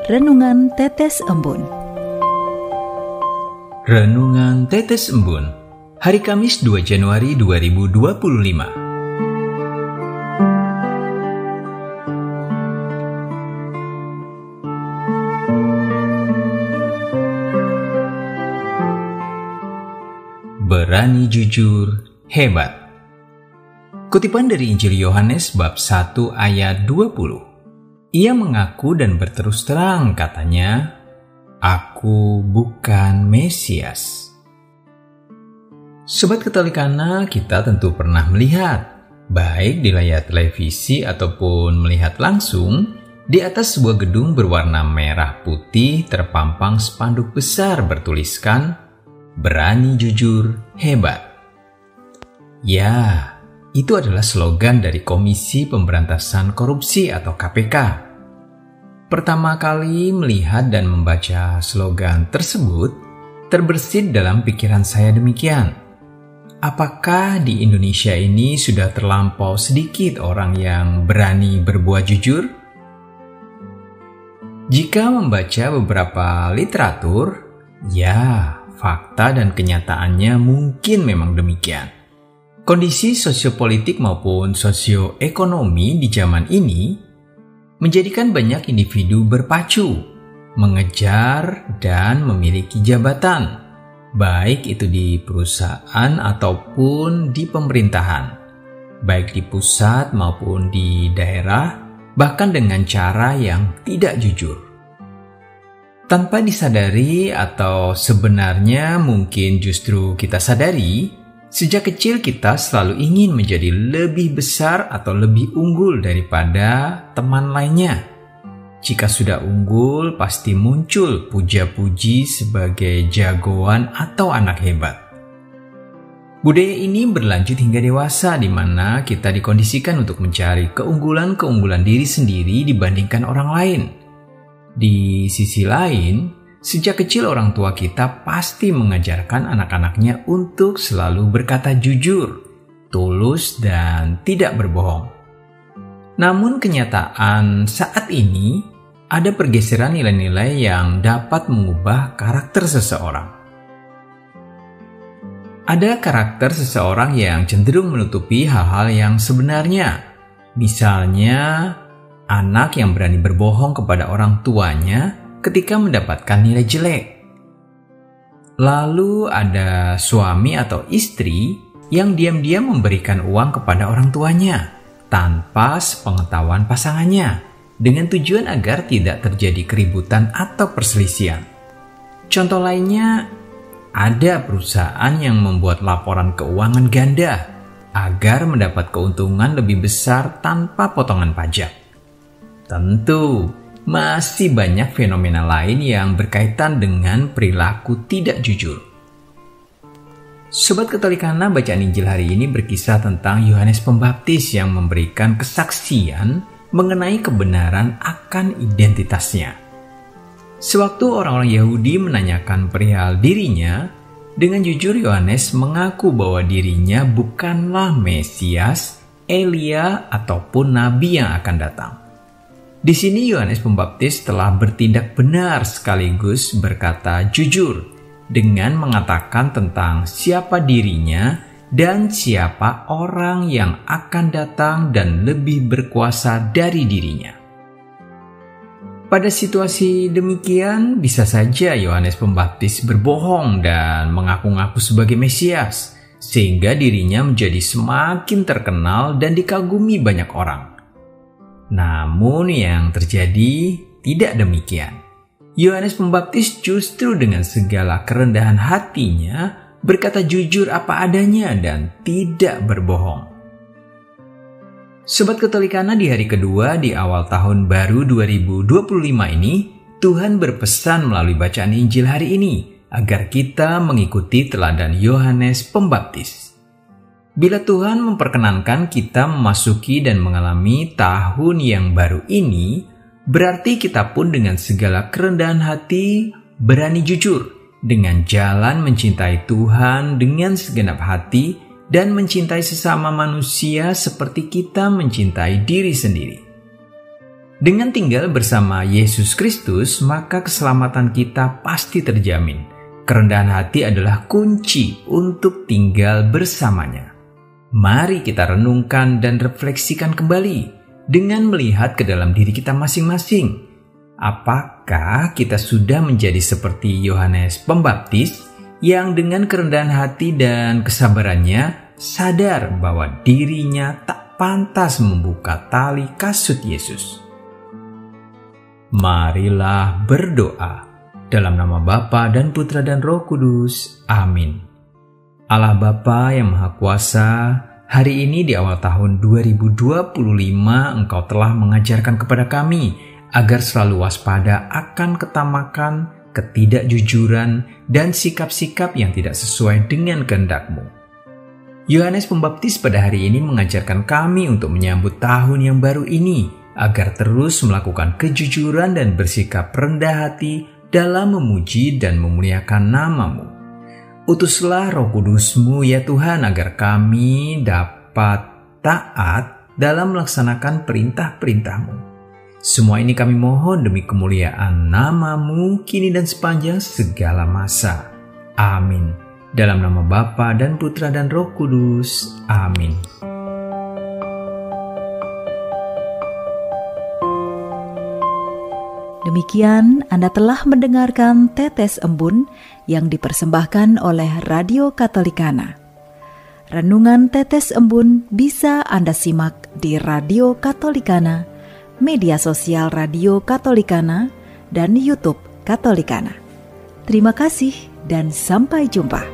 Renungan Tetes Embun. Renungan Tetes Embun, hari Kamis 2 Januari 2025. Berani jujur, hebat. Kutipan dari Injil Yohanes bab 1 ayat 20. Ia mengaku dan berterus terang, katanya, "Aku bukan Mesias." Sobat Katolikana, kita tentu pernah melihat, baik di layar televisi ataupun melihat langsung, di atas sebuah gedung berwarna merah putih terpampang spanduk besar bertuliskan, "Berani jujur, hebat." Ya, itu adalah slogan dari Komisi Pemberantasan Korupsi atau KPK. Pertama kali melihat dan membaca slogan tersebut, terbersit dalam pikiran saya demikian. Apakah di Indonesia ini sudah terlampau sedikit orang yang berani berbuat jujur? Jika membaca beberapa literatur, ya, fakta dan kenyataannya mungkin memang demikian. Kondisi sosiopolitik maupun sosioekonomi di zaman ini menjadikan banyak individu berpacu, mengejar dan memiliki jabatan, baik itu di perusahaan ataupun di pemerintahan, baik di pusat maupun di daerah, bahkan dengan cara yang tidak jujur. Tanpa disadari atau sebenarnya mungkin justru kita sadari, sejak kecil kita selalu ingin menjadi lebih besar atau lebih unggul daripada teman lainnya. Jika sudah unggul, pasti muncul puja-puji sebagai jagoan atau anak hebat. Budaya ini berlanjut hingga dewasa, di mana kita dikondisikan untuk mencari keunggulan-keunggulan diri sendiri dibandingkan orang lain. Di sisi lain, sejak kecil orang tua kita pasti mengajarkan anak-anaknya untuk selalu berkata jujur, tulus, dan tidak berbohong. Namun kenyataan saat ini ada pergeseran nilai-nilai yang dapat mengubah karakter seseorang. Ada karakter seseorang yang cenderung menutupi hal-hal yang sebenarnya. Misalnya, anak yang berani berbohong kepada orang tuanya ketika mendapatkan nilai jelek. Lalu ada suami atau istri yang diam-diam memberikan uang kepada orang tuanya tanpa sepengetahuan pasangannya dengan tujuan agar tidak terjadi keributan atau perselisihan. Contoh lainnya, ada perusahaan yang membuat laporan keuangan ganda agar mendapat keuntungan lebih besar tanpa potongan pajak. Tentu, masih banyak fenomena lain yang berkaitan dengan perilaku tidak jujur. Sobat Katolikana, bacaan Injil hari ini berkisah tentang Yohanes Pembaptis yang memberikan kesaksian mengenai kebenaran akan identitasnya. Sewaktu orang-orang Yahudi menanyakan perihal dirinya, dengan jujur Yohanes mengaku bahwa dirinya bukanlah Mesias, Elia, ataupun Nabi yang akan datang. Di sini Yohanes Pembaptis telah bertindak benar sekaligus berkata jujur dengan mengatakan tentang siapa dirinya dan siapa orang yang akan datang dan lebih berkuasa dari dirinya. Pada situasi demikian, bisa saja Yohanes Pembaptis berbohong dan mengaku-ngaku sebagai Mesias, sehingga dirinya menjadi semakin terkenal dan dikagumi banyak orang. Namun yang terjadi tidak demikian. Yohanes Pembaptis justru dengan segala kerendahan hatinya berkata jujur apa adanya dan tidak berbohong. Sobat Katolikana, di hari kedua di awal tahun baru 2025 ini, Tuhan berpesan melalui bacaan Injil hari ini agar kita mengikuti teladan Yohanes Pembaptis. Bila Tuhan memperkenankan kita memasuki dan mengalami tahun yang baru ini, berarti kita pun dengan segala kerendahan hati berani jujur dengan jalan mencintai Tuhan dengan segenap hati dan mencintai sesama manusia seperti kita mencintai diri sendiri. Dengan tinggal bersama Yesus Kristus, maka keselamatan kita pasti terjamin. Kerendahan hati adalah kunci untuk tinggal bersamanya. Mari kita renungkan dan refleksikan kembali dengan melihat ke dalam diri kita masing-masing. Apakah kita sudah menjadi seperti Yohanes Pembaptis yang dengan kerendahan hati dan kesabarannya sadar bahwa dirinya tak pantas membuka tali kasut Yesus? Marilah berdoa. Dalam nama Bapa dan Putra dan Roh Kudus. Amin. Allah Bapa yang Maha Kuasa, hari ini di awal tahun 2025 Engkau telah mengajarkan kepada kami agar selalu waspada akan ketamakan, ketidakjujuran, dan sikap-sikap yang tidak sesuai dengan kehendak-Mu. Yohanes Pembaptis pada hari ini mengajarkan kami untuk menyambut tahun yang baru ini, agar terus melakukan kejujuran dan bersikap rendah hati dalam memuji dan memuliakan nama-Mu. Utuslah Roh Kudus-Mu ya Tuhan, agar kami dapat taat dalam melaksanakan perintah-perintah-Mu. Semua ini kami mohon demi kemuliaan nama-Mu kini dan sepanjang segala masa. Amin. Dalam nama Bapa dan Putra dan Roh Kudus. Amin. Demikian Anda telah mendengarkan Tetes Embun yang dipersembahkan oleh Radio Katolikana. Renungan Tetes Embun bisa Anda simak di Radio Katolikana, media sosial Radio Katolikana, dan YouTube Katolikana. Terima kasih dan sampai jumpa.